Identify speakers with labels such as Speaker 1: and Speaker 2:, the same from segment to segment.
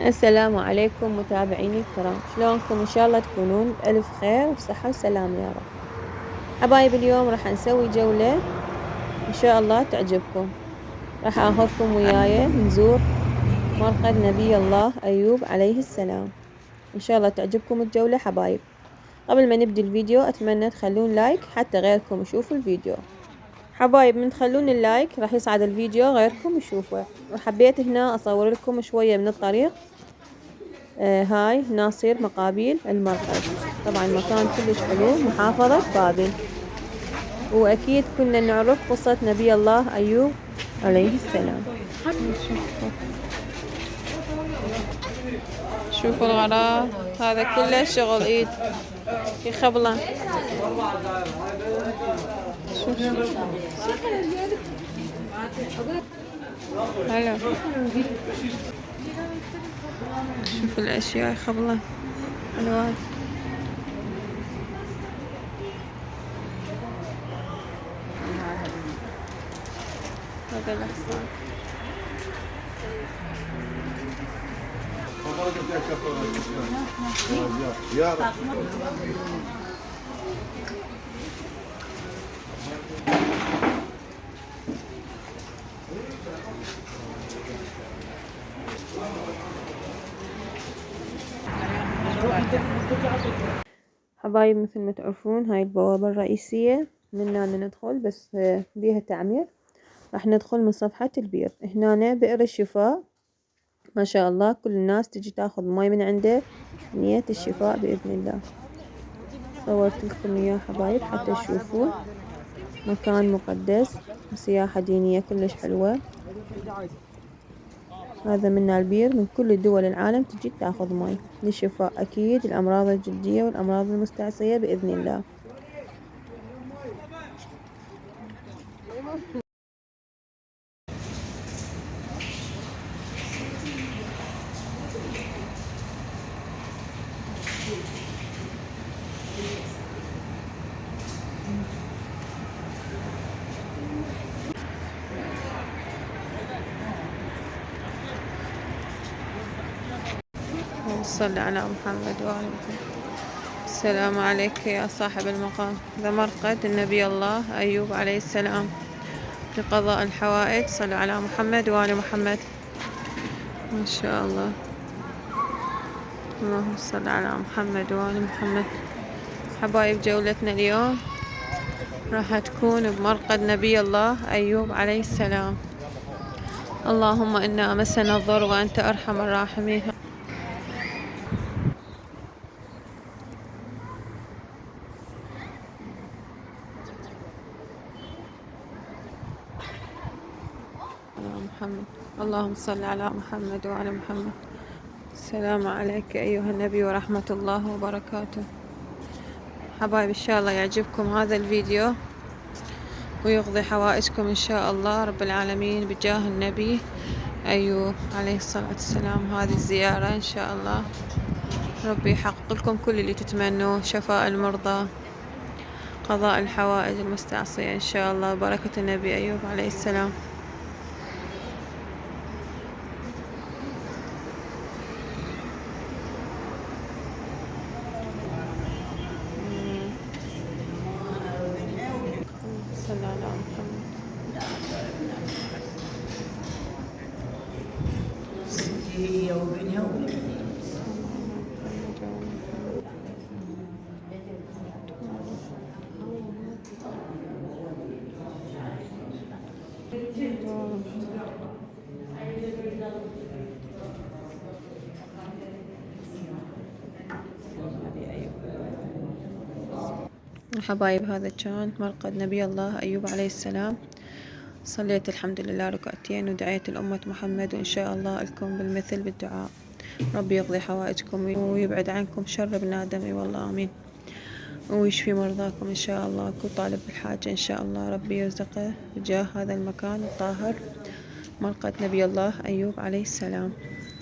Speaker 1: السلام عليكم متابعيني الكرام، شلونكم؟ ان شاء الله تكونون بألف خير وصحة وسلام يا رب. حبايب اليوم راح نسوي جولة ان شاء الله تعجبكم. راح اخذكم وياي نزور مرقد نبي الله ايوب عليه السلام. ان شاء الله تعجبكم الجولة حبايب. قبل ما نبدي الفيديو اتمنى تخلون لايك حتى غيركم يشوفوا الفيديو. حبايب من تخلون اللايك راح يصعد الفيديو غيركم يشوفه. وحبيت هنا اصور لكم شوية من الطريق. هاي ناصير مقابيل المرقد. طبعا مكان كلش حلو، محافظة بابل. وأكيد كنا نعرف قصة نبي الله أيوب عليه السلام. شوفوا الغراء، هذا كله شغل ايد في خبلة. شوف هلا، شوف الأشياء خبلة ألوان. هذا الأحصان. حبايب مثل ما تعرفون هاي البوابة الرئيسية من هنا ندخل، بس بيها تعمير. راح ندخل من صفحة البير. هنا بئر الشفاء، ما شاء الله كل الناس تجي تاخذ ماي من عنده نية الشفاء بإذن الله. صورت لكم اياه حبايب حتى تشوفون. مكان مقدس وسياحة دينية كلش حلوة. هذا من البير، من كل دول العالم تجي تاخذ ماي للشفاء أكيد الأمراض الجلدية والأمراض المستعصية بإذن الله. صل على محمد وآل محمد. السلام عليك يا صاحب المقام. ذا مرقد النبي الله أيوب عليه السلام لقضاء الحوائج. صلوا على محمد وآل محمد. ما شاء الله، اللهم صل على محمد وآل محمد. حبايب جولتنا اليوم راح تكون بمرقد نبي الله أيوب عليه السلام. اللهم إنا مسنا الضر وأنت أرحم الراحمين. محمد، اللهم صل على محمد وعلى محمد. السلام عليك أيها النبي ورحمة الله وبركاته. حبايب إن شاء الله يعجبكم هذا الفيديو ويقضي حوائجكم إن شاء الله رب العالمين بجاه النبي أيوب عليه الصلاة والسلام. هذه الزيارة إن شاء الله ربي يحقق لكم كل اللي تتمنوه، شفاء المرضى، قضاء الحوائج المستعصية إن شاء الله، بركة النبي أيوب عليه السلام. صلى على محمد. حبايب هذا كان مرقد نبي الله أيوب عليه السلام. صليت الحمد لله ركعتين ودعيت لأمة محمد، وإن شاء الله لكم بالمثل بالدعاء. ربي يقضي حوائجكم ويبعد عنكم شر ابن آدم، والله آمين. ويشفي مرضاكم إن شاء الله. كل طالب بالحاجة إن شاء الله ربي يرزقه بجاه هذا المكان الطاهر مرقد نبي الله أيوب عليه السلام.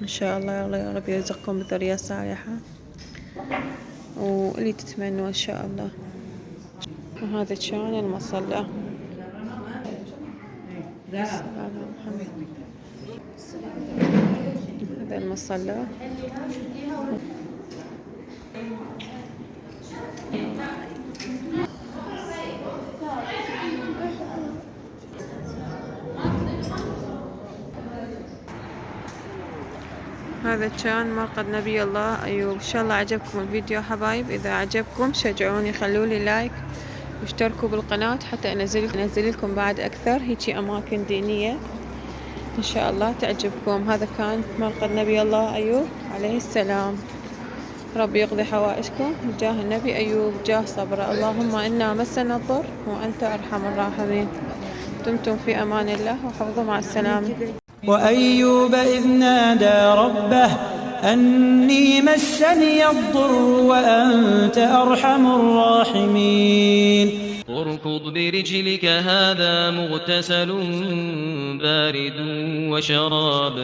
Speaker 1: إن شاء الله يا رب يرزقكم بذرية صالحة واللي تتمنوا إن شاء الله. وهذا كان المصلى. هذا المصلى. هذا كان مرقد نبي الله أيوب. إن شاء الله عجبكم الفيديو حبايب. إذا عجبكم شجعوني، خلولي لايك واشتركوا بالقناة حتى أنزل لكم بعد أكثر هيجي أماكن دينية إن شاء الله تعجبكم. هذا كان مرقد نبي الله أيوب عليه السلام. ربي يقضي حوائجكم بجاه النبي أيوب، جاه صبره. اللهم إنا مسنا الضر وأنت أرحم الراحمين. دمتم في أمان الله وحفظوا، مع السلامة.
Speaker 2: وأيوب إذ نادى ربه أني مسني الضر وأنت أرحم الراحمين.
Speaker 3: اركض برجلك هذا مغتسل بارد وشراب.